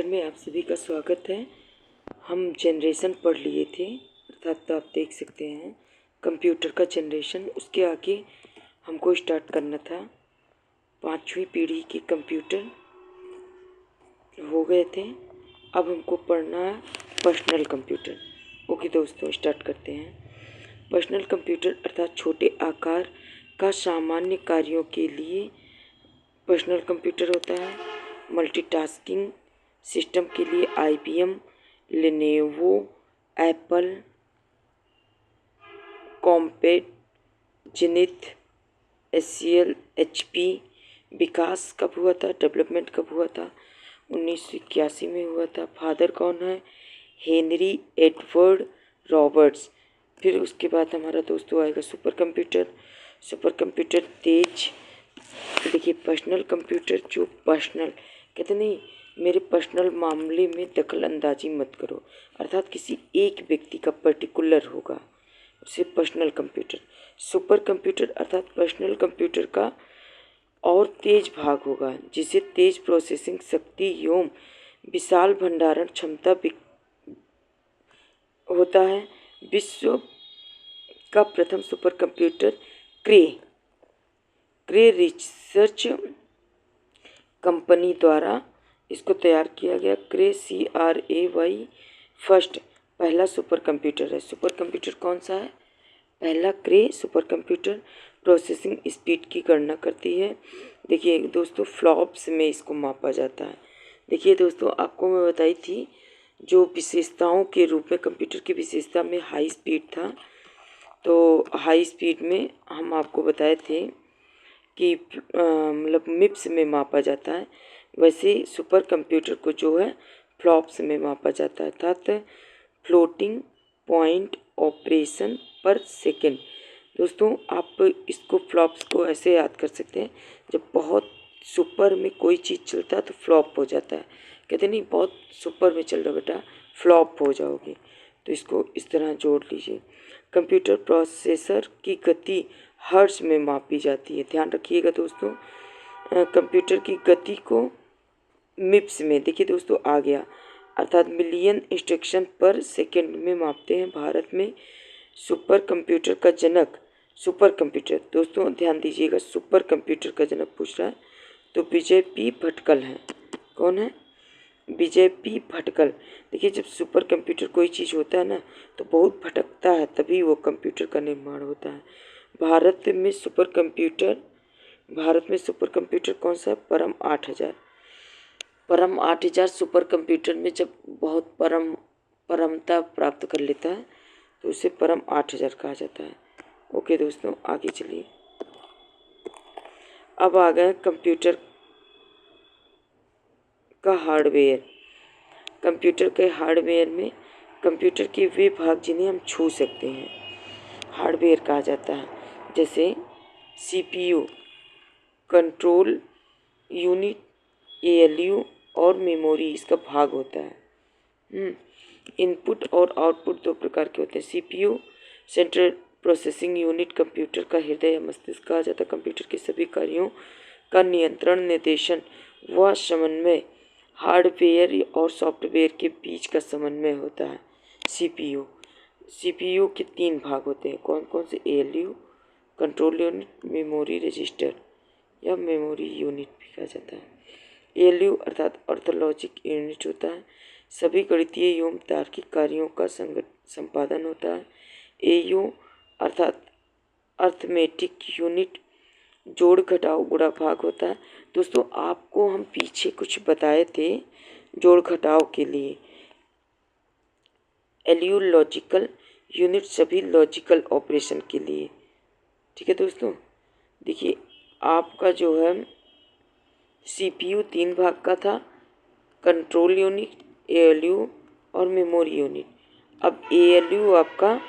में आप सभी का स्वागत है। हम जनरेशन पढ़ लिए थे, अर्थात तो आप देख सकते हैं कंप्यूटर का जनरेशन। उसके आगे हमको स्टार्ट करना था। 5वीं पीढ़ी के कंप्यूटर हो गए थे। अब हमको पढ़ना है पर्सनल कंप्यूटर। ओके दोस्तों, स्टार्ट करते हैं। पर्सनल कंप्यूटर अर्थात छोटे आकार का सामान्य कार्यों के लिए पर्सनल कंप्यूटर होता है। मल्टीटास्किंग सिस्टम के लिए IBM, Lenovo, Apple, Compaq, Zenith, HCL, HP। विकास कब हुआ था, डेवलपमेंट कब हुआ था? 1981 में हुआ था। फादर कौन है? Henry Edward Roberts. फिर उसके बाद हमारा दोस्तों आएगा सुपर कंप्यूटर। सुपर कंप्यूटर तेज। देखिए पर्सनल कंप्यूटर, जो पर्सनल कहते नहीं, मेरे पर्सनल मामले में दखल अंदाजी मत करो, अर्थात किसी एक व्यक्ति का पर्टिकुलर होगा, उसे पर्सनल कंप्यूटर। सुपर कंप्यूटर अर्थात पर्सनल कंप्यूटर का और तेज भाग होगा, जिसे तेज प्रोसेसिंग शक्ति एवं विशाल भंडारण क्षमता होता है। विश्व का प्रथम सुपर कंप्यूटर क्रे रिसर्च कंपनी द्वारा इसको तैयार किया गया। CRAY फर्स्ट पहला सुपर कंप्यूटर है। सुपर कंप्यूटर कौन सा है? पहला क्रे सुपर कंप्यूटर प्रोसेसिंग स्पीड की गणना करती है। देखिए दोस्तों, फ्लॉप्स में इसको मापा जाता है। देखिए दोस्तों, आपको मैं बताई थी जो विशेषताओं के रूप में कंप्यूटर की विशेषता में हाई स्पीड था। तो हाई स्पीड में हम आपको बताए थे कि मतलब मिप्स में मापा जाता है। वैसे सुपर कंप्यूटर को जो है फ्लॉप्स में मापा जाता है, अर्थात फ्लोटिंग पॉइंट ऑपरेशन पर सेकेंड। दोस्तों आप इसको फ्लॉप्स को ऐसे याद कर सकते हैं, जब बहुत सुपर में कोई चीज़ चलता है तो फ्लॉप हो जाता है। कहते नहीं बहुत सुपर में चल रहा बेटा, फ्लॉप हो जाओगे। तो इसको इस तरह जोड़ लीजिए। कंप्यूटर प्रोसेसर की गति हर्ट्ज में मापी जाती है। ध्यान रखिएगा दोस्तों, कंप्यूटर की गति को मिप्स में, देखिए दोस्तों आ गया, अर्थात मिलियन इंस्ट्रक्शन पर सेकेंड में मापते हैं। भारत में सुपर कंप्यूटर का जनक, सुपर कंप्यूटर दोस्तों ध्यान दीजिएगा, सुपर कंप्यूटर का जनक पूछ रहा है तो विजय पी भटकल हैं। कौन है? विजय पी भटकल। देखिए जब सुपर कंप्यूटर कोई चीज़ होता है ना तो बहुत भटकता है, तभी वो कंप्यूटर का निर्माण होता है। भारत में सुपर कंप्यूटर कौन सा है? परम 8000। परम 8000 सुपर कंप्यूटर में जब बहुत परमता प्राप्त कर लेता है तो उसे परम 8000 कहा जाता है। ओके दोस्तों, आगे चलिए। अब आ गए कंप्यूटर का हार्डवेयर। कंप्यूटर के हार्डवेयर में कंप्यूटर के वे भाग जिन्हें हम छू सकते हैं हार्डवेयर कहा जाता है, जैसे CPU, कंट्रोल यूनिट, ALU और मेमोरी इसका भाग होता है। इनपुट और आउटपुट दो प्रकार के होते हैं। CPU central processing unit computer का हृदय या मस्तिष्क कहा जाता है। कंप्यूटर के सभी कार्यों का नियंत्रण, निर्देशन व समन्वय हार्डवेयर और सॉफ्टवेयर के बीच का समन्वय होता है। CPU के 3 भाग होते हैं। कौन कौन से? ALU, control unit, memory register या मेमोरी यूनिट भी कहा जाता है। ALU अर्थात अर्थलॉजिक यूनिट होता है, सभी गणितीय एवं तार्किक कार्यों का संपादन होता है। AU अर्थात अर्थमेटिक यूनिट, जोड़ घटाव गुणा भाग होता है। दोस्तों आपको हम पीछे कुछ बताए थे जोड़ घटाव के लिए। LU लॉजिकल यूनिट, सभी लॉजिकल ऑपरेशन के लिए। ठीक है दोस्तों, देखिए आपका जो है CPU 3 भाग का था, कंट्रोल यूनिट, ALU और मेमोरी यूनिट। अब ALU आपका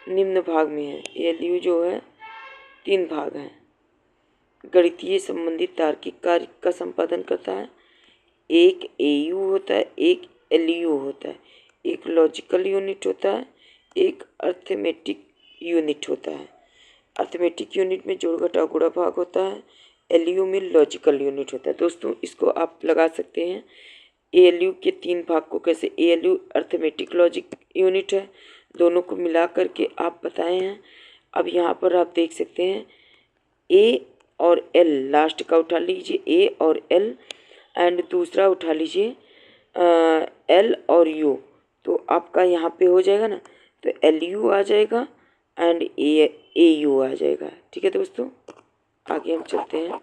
निम्न भाग में है। ALU जो है 3 भाग हैं। गणितीय संबंधित तार्किक कार्य का संपादन करता है। एक AU होता है, एक LU होता है, एक लॉजिकल यूनिट होता है, एक अर्थमेटिक यूनिट होता है। अर्थमेटिक यूनिट में जोड़ घटाव गुणा भाग होता है। LU में लॉजिकल यूनिट होता है। दोस्तों इसको आप लगा सकते हैं ALU के 3 भाग को कैसे, ALU अर्थमेटिक लॉजिक यूनिट है, दोनों को मिला करके आप बताए हैं। अब यहाँ पर आप देख सकते हैं A और L, लास्ट का उठा लीजिए A और L, एंड दूसरा उठा लीजिए L और U, तो आपका यहाँ पे हो जाएगा ना, तो LU आ जाएगा एंड AU आ जाएगा। ठीक है दोस्तों, आगे हम चलते हैं।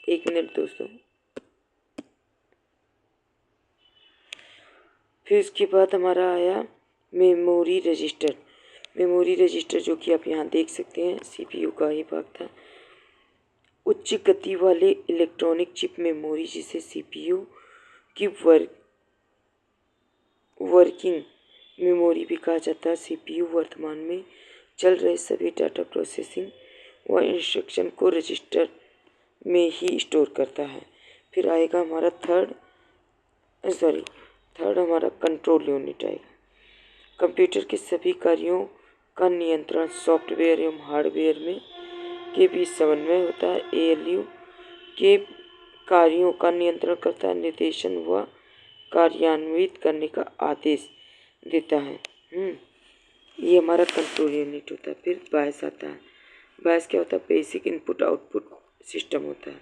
एक मिनट दोस्तों। फिर उसके बाद हमारा आया मेमोरी रजिस्टर। मेमोरी रजिस्टर जो कि आप यहाँ देख सकते हैं CPU का ही भाग था। उच्च गति वाले इलेक्ट्रॉनिक चिप मेमोरी, जिसे CPU की वर्किंग मेमोरी भी कहा जाता है। CPU वर्तमान में चल रहे सभी डाटा प्रोसेसिंग व इंस्ट्रक्शन को रजिस्टर में ही स्टोर करता है। फिर आएगा हमारा थर्ड हमारा कंट्रोल यूनिट आएगा। कंप्यूटर के सभी कार्यों का नियंत्रण सॉफ्टवेयर एवं हार्डवेयर में के बीच समन्वय होता है। ALU के कार्यों का नियंत्रण करता है, निर्देशन व कार्यान्वित करने का आदेश देता है। ये हमारा कंट्रोल यूनिट होता है। फिर BIOS आता है। BIOS क्या होता है, बेसिक इनपुट आउटपुट सिस्टम होता है।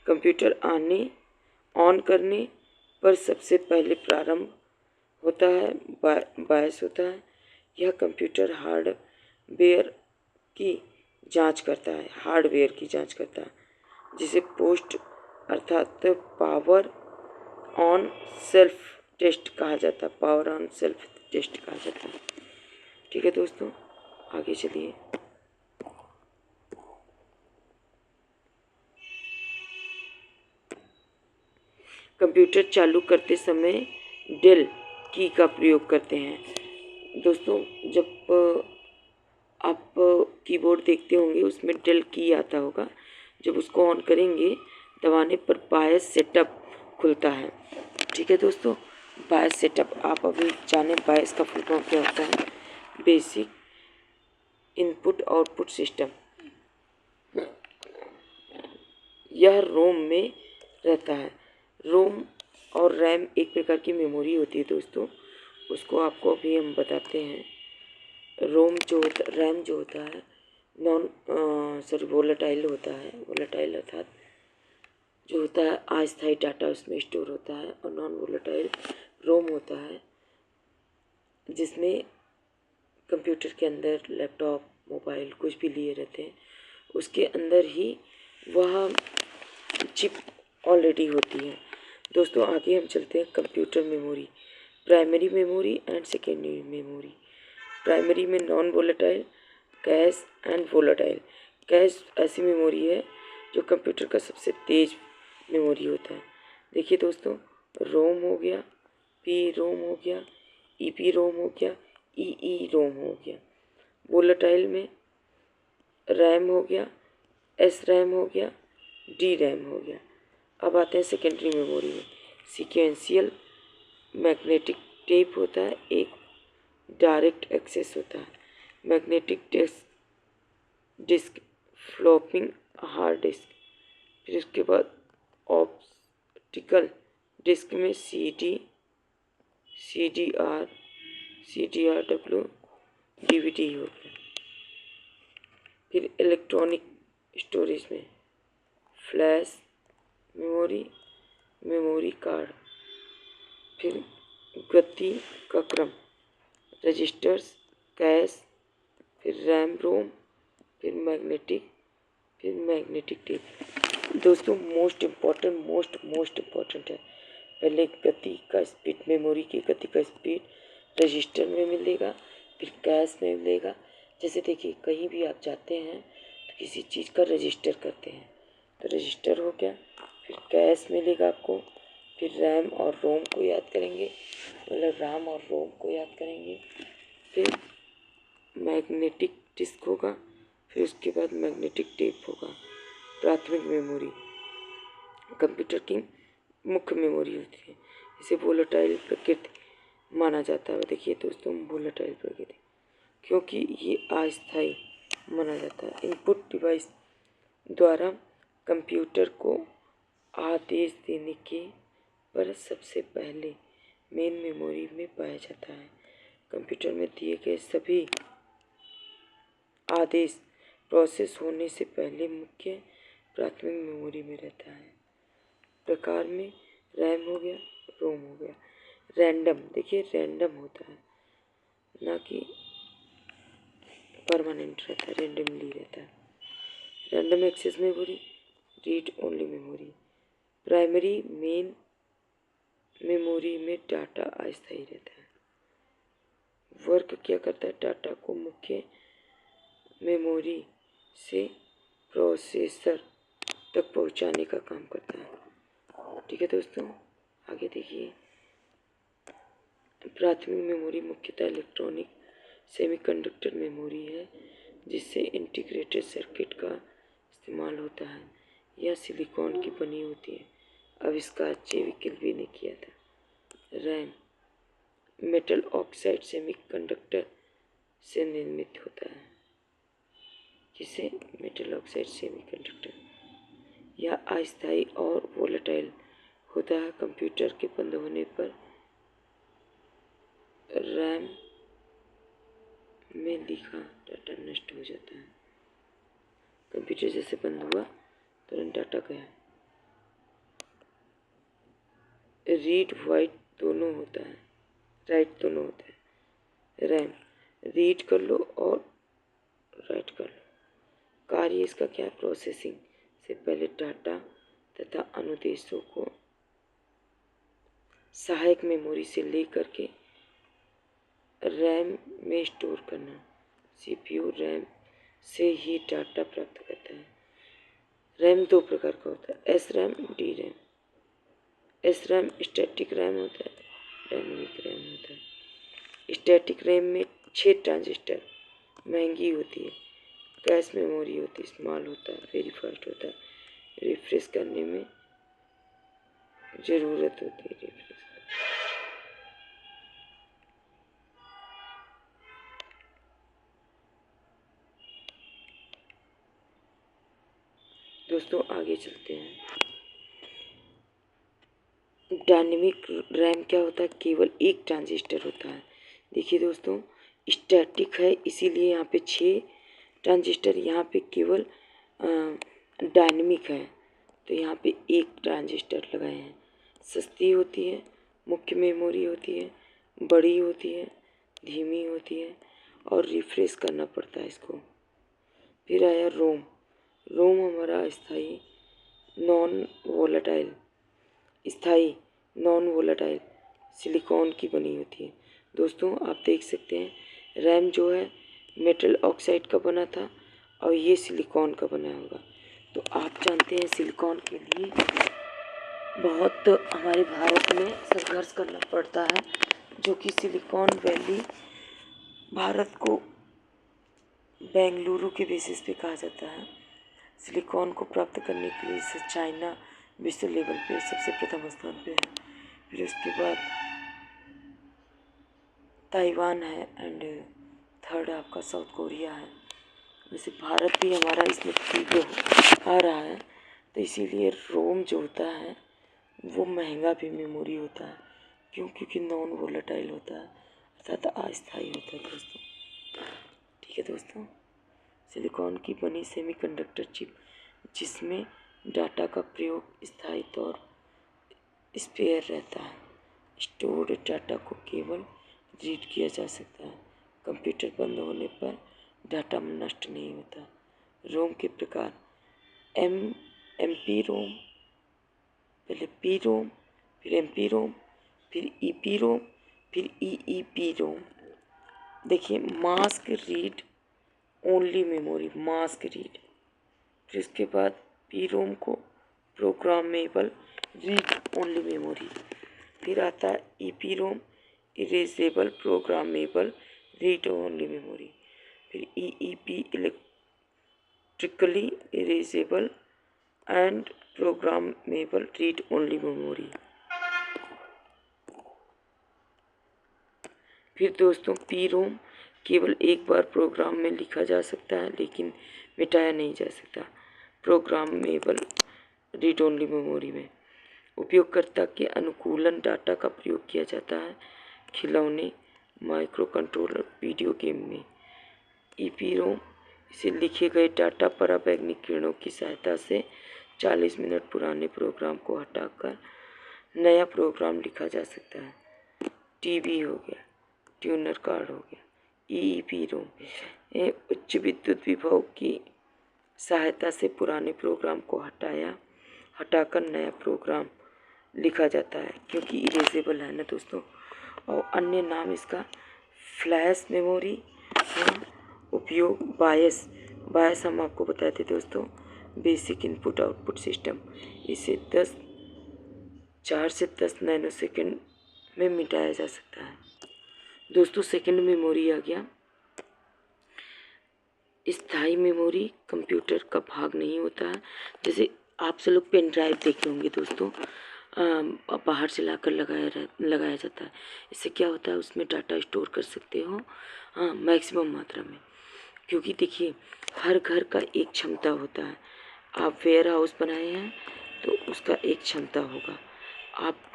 कंप्यूटर ऑन करने पर सबसे पहले प्रारंभ होता है BIOS होता है। यह कंप्यूटर हार्डवेयर की जांच करता है, जिसे पोस्ट अर्थात पावर ऑन सेल्फ टेस्ट कहा जाता है। ठीक है दोस्तों, आगे चलिए। कंप्यूटर चालू करते समय डेल की का प्रयोग करते हैं। दोस्तों, जब आप कीबोर्ड देखते होंगे उसमें डेल की आता होगा, जब उसको ऑन करेंगे दबाने पर BIOS सेटअप खुलता है। ठीक है दोस्तों, BIOS सेटअप आप अभी जाने BIOS का फुल फॉर्म क्या होता है, बेसिक इनपुट आउटपुट सिस्टम। यह रोम में रहता है। रोम और रैम एक प्रकार की मेमोरी होती है दोस्तों, उसको आपको अभी हम बताते हैं। रैम जो होता है वोलेटाइल होता है। वोलेटाइल अर्थात जो होता है अस्थायी डाटा उसमें स्टोर होता है, और नॉन वोलेटाइल रोम होता है, जिसमें कंप्यूटर के अंदर लैपटॉप मोबाइल कुछ भी लिए रहते हैं उसके अंदर ही वह चिप ऑलरेडी होती है। दोस्तों, आगे हम चलते हैं computer memory, primary memory and secondary memory. Primary में non volatile, cache and volatile. Cache ऐसी मेमोरी है जो कंप्यूटर का सबसे तेज मेमोरी होता है। देखिए दोस्तों, रोम हो गया, पी रोम हो गया, ईपी रोम हो गया, ई रोम हो गया। वोलेटाइल में रैम हो गया, एस रैम हो गया, डी रैम हो गया। अब आते हैं सेकेंडरी मेमोरी में। सीक्वेंशियल मैग्नेटिक टेप होता है, एक डायरेक्ट एक्सेस होता है। Magnetic disk flopping hard disk. फिर उसके बाद ऑप्टिकल डिस्क में CDR DVD हो गया। फिर इलेक्ट्रॉनिक स्टोरेज में फ्लैश मेमोरी कार्ड। फिर गति का क्रम, रजिस्टर्स, कैश, फिर रैम रोम, फिर मैग्नेटिक टेप। दोस्तों, मोस्ट इम्पॉर्टेंट है। पहले गति का स्पीड, मेमोरी की गति का स्पीड रजिस्टर में मिलेगा, फिर कैश में मिलेगा। जैसे देखिए, कहीं भी आप जाते हैं तो किसी चीज़ का रजिस्टर करते हैं, तो रजिस्टर हो गया। फिर कैश मिलेगा आपको, फिर रैम और रोम को याद करेंगे, मतलब राम और रोम को याद करेंगे। फिर मैग्नेटिक डिस्क होगा, फिर उसके बाद मैग्नेटिक टेप होगा। प्राथमिक मेमोरी कंप्यूटर की मुख्य मेमोरी होती है, इसे वोलेटाइल प्रकृति माना जाता है। देखिए दोस्तों, वोलेटाइल प्रकृति क्योंकि ये अस्थायी माना जाता है। इनपुट डिवाइस द्वारा कंप्यूटर को आदेश देने के पर सबसे पहले मेन मेमोरी में पाया जाता है। कंप्यूटर में दिए गए सभी आदेश प्रोसेस होने से पहले मुख्य प्राथमिक मेमोरी में रहता है। प्रकार में रैम हो गया, रोम हो गया। रैंडम, देखिए रैंडम होता है, ना कि परमानेंट रहता है, रैंडमली रहता है। Random access memory, read only memory. Primary main memory में डाटा अस्थायी रहता है। वर्क क्या करता है, डाटा को मुख्य मेमोरी से प्रोसेसर तक पहुंचाने का काम करता है। ठीक है दोस्तों, आगे देखिए। प्राथमिक मेमोरी मुख्यतः इलेक्ट्रॉनिक सेमीकंडक्टर मेमोरी है, जिससे इंटीग्रेटेड सर्किट का इस्तेमाल होता है। यह सिलिकॉन की बनी होती है। आविष्कार चेविकिल्बी ने किया था। रैम मेटल ऑक्साइड सेमीकंडक्टर से निर्मित होता है। जिसे मेटल ऑक्साइड सेमीकंडक्टर, यह अस्थायी और वोलेटाइल होता है। कंप्यूटर के बंद होने पर रैम में लिखा डाटा नष्ट हो जाता है। कंप्यूटर जैसे बंद हुआ तुरंत डाटा गया। रीड वाइट दोनों होता है, राइट दोनों होता है। रैम रीड कर लो और राइट कर लो। कार्य इसका क्या है, प्रोसेसिंग से पहले डाटा तथा अनुदेशों को सहायक मेमोरी से लेकर के रैम में स्टोर करना। सीपीयू रैम से ही डाटा प्राप्त करता है। रैम दो प्रकार का होता है, S RAM, D RAM. S RAM static RAM होता है, डायनेमिक रैम होता है। स्टैटिक रैम में 6 ट्रांजिस्टर, महंगी होती है। कैश मेमोरी होती है, स्मॉल होता है, वेरी फास्ट होता है। रिफ्रेश करने में ज़रूरत होती है, रिफ्रेश। दोस्तों आगे चलते हैं। डायनेमिक रैम क्या होता है, केवल एक ट्रांजिस्टर होता है। देखिए दोस्तों, स्टैटिक है इसीलिए यहाँ पे 6 ट्रांजिस्टर, यहाँ पे केवल डायनेमिक है तो यहाँ पे एक ट्रांजिस्टर लगाए हैं। सस्ती होती है, मुख्य मेमोरी होती है, बड़ी होती है, धीमी होती है और रिफ्रेश करना पड़ता है इसको। फिर आया रोम। रोम हमारा स्थायी नॉन वोलेटाइल सिलिकॉन की बनी होती है। दोस्तों आप देख सकते हैं रैम जो है मेटल ऑक्साइड का बना था और ये सिलिकॉन का बना होगा। तो आप जानते हैं सिलिकॉन के लिए बहुत हमारे भारत में संघर्ष करना पड़ता है, जो कि सिलिकॉन वैली भारत को बेंगलुरु के बेसिस पे कहा जाता है। सिलिकॉन को प्राप्त करने के लिए से चाइना विश्व लेवल पे सबसे प्रथम स्थान पे है। फिर उसके बाद ताइवान है एंड थर्ड आपका साउथ कोरिया है। वैसे भारत भी हमारा इसमें पीछे आ रहा है, तो इसीलिए रोम जो होता है वो महंगा भी मेमोरी होता है। क्यों? क्योंकि नॉन वोलेटाइल होता है, अर्थात अस्थायी होता है दोस्तों। ठीक है दोस्तों, सिलिकॉन की बनी सेमीकंडक्टर चिप जिसमें डाटा का प्रयोग स्थायी तौर स्पेयर रहता है। स्टोर्ड डाटा को केवल रीड किया जा सकता है। कंप्यूटर बंद होने पर डाटा नष्ट नहीं होता। रोम के प्रकार एम पी रोम, पहले पी रोम, फिर एम पी रोम, फिर ई पी रोम, फिर ई पी रोम। देखिए mask read only memory, mask read. फिर उसके बाद पी रोम को प्रोग्रामेबल रीड ओनली मेमोरी। फिर आता है E P ROM, erasable programmable read only memory. फिर E P electrically erasable and programmable read only memory. फिर दोस्तों पी रोम केवल एक बार प्रोग्राम में लिखा जा सकता है लेकिन मिटाया नहीं जा सकता। प्रोग्रामेबल रीड ओनली मेमोरी में उपयोगकर्ता के अनुकूलन डाटा का प्रयोग किया जाता है खिलौने, माइक्रो कंट्रोलर, वीडियो गेम में। ईपीरोम इसे लिखे गए डाटा पराबैंगनी किरणों की सहायता से 40 मिनट पुराने प्रोग्राम को हटाकर नया प्रोग्राम लिखा जा सकता है। टीबी हो गया, ट्यूनर कार्ड हो गया। ईईपीरोम उच्च विद्युत विभव की सहायता से पुराने प्रोग्राम को हटाकर नया प्रोग्राम लिखा जाता है क्योंकि इरेजेबल है ना दोस्तों। और अन्य नाम इसका फ्लैश मेमोरी। हाँ, उपयोग बायस हम आपको बताए थे दोस्तों, बेसिक इनपुट आउटपुट सिस्टम। इसे 4 से 10 नैनो सेकेंड में मिटाया जा सकता है दोस्तों। सेकेंड मेमोरी आ गया। स्थायी मेमोरी कंप्यूटर का भाग नहीं होता है। जैसे आप सब लोग पेन ड्राइव देखे होंगे दोस्तों, बाहर से लाकर लगाया जाता है। इससे क्या होता है, उसमें डाटा स्टोर कर सकते हो मैक्सिमम मात्रा में। क्योंकि देखिए हर घर का एक क्षमता होता है। आप वेयर हाउस बनाए हैं तो उसका एक क्षमता होगा, आप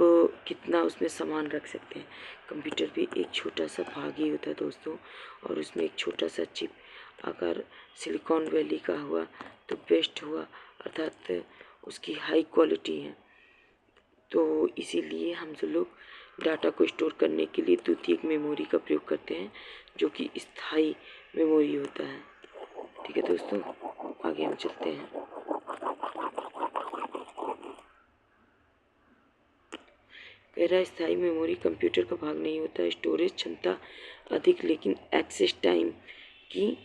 कितना उसमें सामान रख सकते हैं। कंप्यूटर भी एक छोटा सा भाग ही होता है दोस्तों, और उसमें एक छोटा सा चिप अगर सिलिकॉन वैली का हुआ तो बेस्ट हुआ, अर्थात उसकी हाई क्वालिटी है। तो इसीलिए हम सब लोग डाटा को स्टोर करने के लिए द्वितीयक मेमोरी का प्रयोग करते हैं जो कि स्थायी मेमोरी होता है। ठीक है दोस्तों, आगे हम चलते हैं। कह रहा है स्थायी मेमोरी कंप्यूटर का भाग नहीं होता है। स्टोरेज क्षमता अधिक लेकिन एक्सेस टाइम की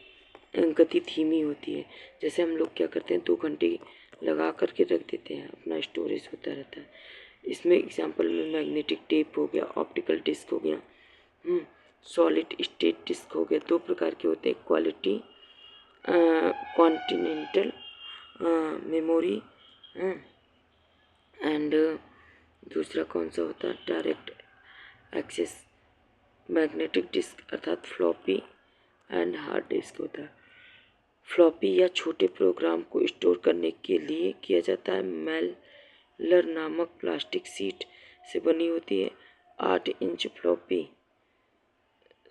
गति धीमी होती है। जैसे हम लोग क्या करते हैं, 2 घंटे लगा करके रख देते हैं, अपना स्टोरेज होता रहता है। इसमें एग्जांपल में मैग्नेटिक टेप हो गया, ऑप्टिकल डिस्क हो गया, सॉलिड स्टेट डिस्क हो गया। 2 प्रकार के होते हैं, कॉन्टिनेंटल मेमोरी एंड दूसरा कौन सा होता है, डायरेक्ट एक्सेस मैग्नेटिक डिस्क अर्थात फ्लॉपी एंड हार्ड डिस्क होता है। फ्लॉपी या छोटे प्रोग्राम को स्टोर करने के लिए किया जाता है। मेलर नामक प्लास्टिक शीट से बनी होती है। 8 इंच फ्लॉपी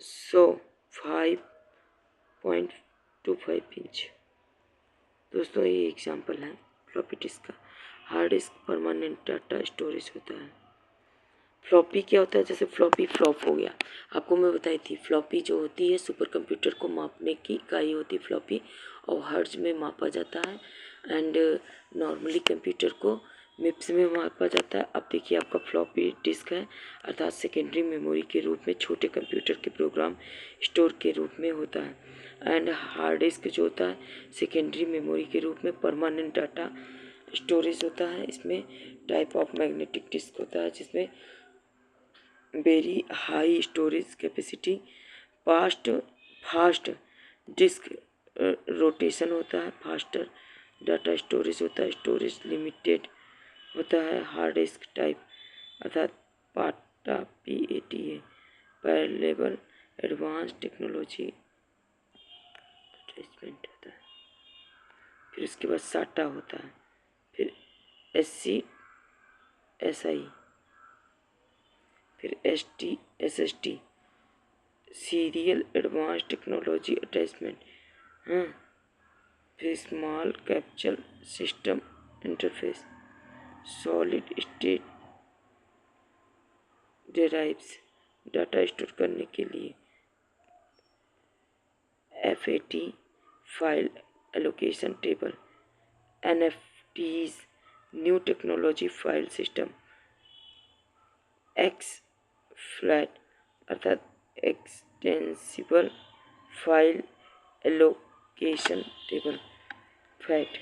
5.25 इंच। दोस्तों ये एग्जांपल है फ्लॉपी डिस्क का। Hard disk permanent data storage होता है। फ्लॉपी क्या होता है, जैसे फ्लॉपी फ्लॉप हो गया, आपको मैं बताई थी। फ्लॉपी जो होती है सुपर कंप्यूटर को मापने की इकाई होती है फ्लॉपी, और हर्ट्ज में मापा जाता है। एंड नॉर्मली कंप्यूटर को मिप्स में मापा जाता है। अब देखिए आपका फ्लॉपी डिस्क है, अर्थात सेकेंडरी मेमोरी के रूप में छोटे कंप्यूटर के प्रोग्राम स्टोर के रूप में होता है। एंड हार्ड डिस्क जो होता है सेकेंडरी मेमोरी के रूप में परमानेंट डाटा स्टोरेज होता है। इसमें टाइप ऑफ मैग्नेटिक डिस्क होता है जिसमें very high storage capacity, fast disk rotation होता है, फास्टर डाटा स्टोरेज होता है, स्टोरेज लिमिटेड होता है। हार्ड डिस्क टाइप अर्थात पाटा PATA पैरेलेबल एडवांस टेक्नोलॉजी अटैचमेंट होता है। फिर उसके बाद साटा होता है, फिर SI, फिर SST serial advance technology attachment, फिर small capture system interface, solid state drives data store करने के लिए, FAT file allocation table, NFTs new technology file system, XFLAT अर्थात extensible file allocation table fat.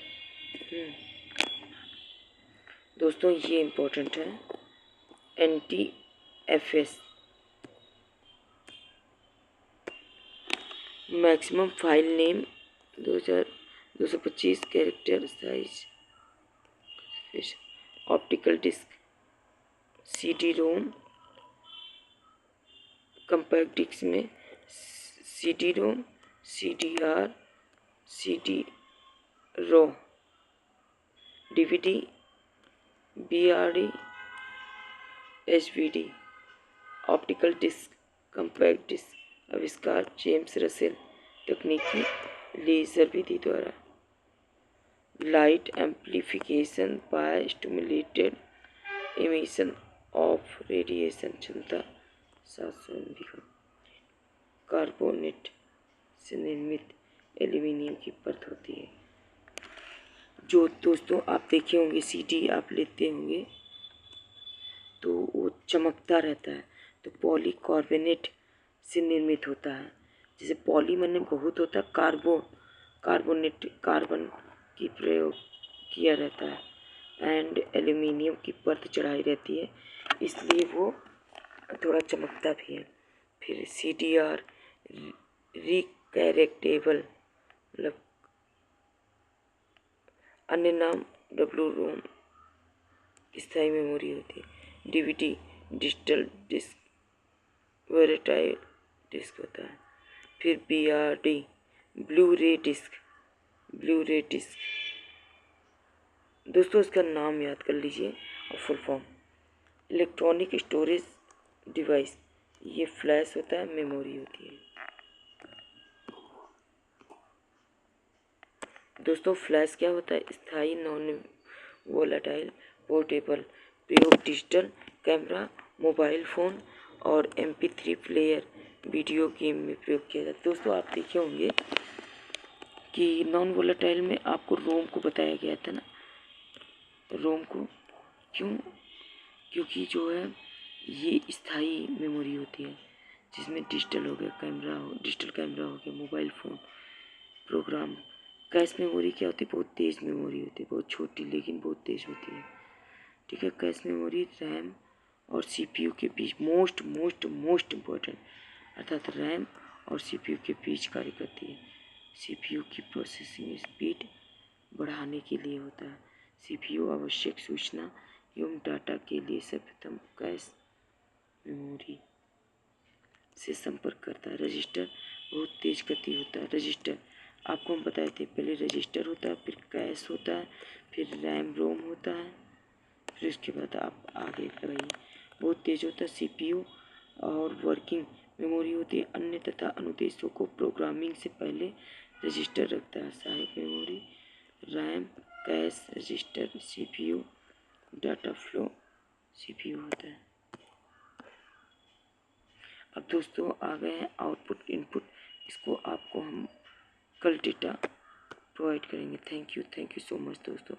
दोस्तों ये इम्पोर्टेंट है। NTFS maximum file name 2225 character size. Optical disk, CD-ROM compact disk में CD-ROM, CDR, CD-ROM DVD, BRD, HVD, optical disk, compact disk आविष्कार James Russell तकनीकी laser विधि द्वारा। Light amplification by stimulated emission of radiation क्षमता 700 MV। Carbonate से निर्मित aluminium की परत होती है। जो दोस्तों आप देखे होंगे सीडी आप लेते होंगे तो वो चमकता रहता है, तो पॉलीकार्बोनेट से निर्मित होता है। जैसे पॉलीमर में बहुत होता है, कार्बोनेट कार्बन की प्रयोग किया रहता है एंड एल्यूमिनियम की परत चढ़ाई रहती है, इसलिए वो थोड़ा चमकता भी है। फिर CDR रिकैरेक्टेबल मतलब अन्य नाम डब्लू रोम स्थायी मेमोरी होती है। DVD डिजिटल डिस्क वेरेटाइल डिस्क होता है। फिर BRD ब्लू रे डिस्क दोस्तों इसका नाम याद कर लीजिए और full form. Electronic storage device, ये फ्लैश होता है, मेमोरी होती है। दोस्तों फ्लैश क्या होता है? स्थायी नॉन वोलेटाइल पोर्टेबल प्रयोग डिजिटल कैमरा, मोबाइल फ़ोन और MP3 प्लेयर वीडियो गेम में प्रयोग किया जाता है। दोस्तों आप देखे होंगे कि नॉन वोलेटाइल में आपको रोम को बताया गया था ना, रोम को क्योंकि जो है ये स्थायी मेमोरी होती है जिसमें डिजिटल हो गया कैमरा डिजिटल कैमरा हो गया, mobile phone program. Cache memory क्या होती है? बहुत तेज़ मेमोरी होती है, बहुत छोटी लेकिन बहुत तेज़ होती है। ठीक है, कैश मेमोरी रैम और CPU के बीच मोस्ट इम्पोर्टेंट अर्थात रैम और CPU के बीच कार्य करती है। CPU की प्रोसेसिंग स्पीड बढ़ाने के लिए होता है। CPU आवश्यक सूचना एवं डाटा के लिए सर्वप्रथम कैश मेमोरी से संपर्क करता है। रजिस्टर बहुत तेज़ गति होता है। रजिस्टर आपको हम बताए थे, पहले रजिस्टर होता है, फिर कैश होता है, फिर रैम रोम होता है, फिर उसके बाद आप आगे लगाइए। बहुत तेज़ होता है। CPU और वर्किंग मेमोरी होती है। अन्य तथा अनुदेशों को प्रोग्रामिंग से पहले रजिस्टर रखता है। सहायक memory RAM, cash, register, CPU, data flow CPU होता है। अब दोस्तों आ गए हैं आउटपुट इनपुट, इसको आपको हम कल डेटा प्रोवाइड करेंगे। थैंक यू सो मच दोस्तों।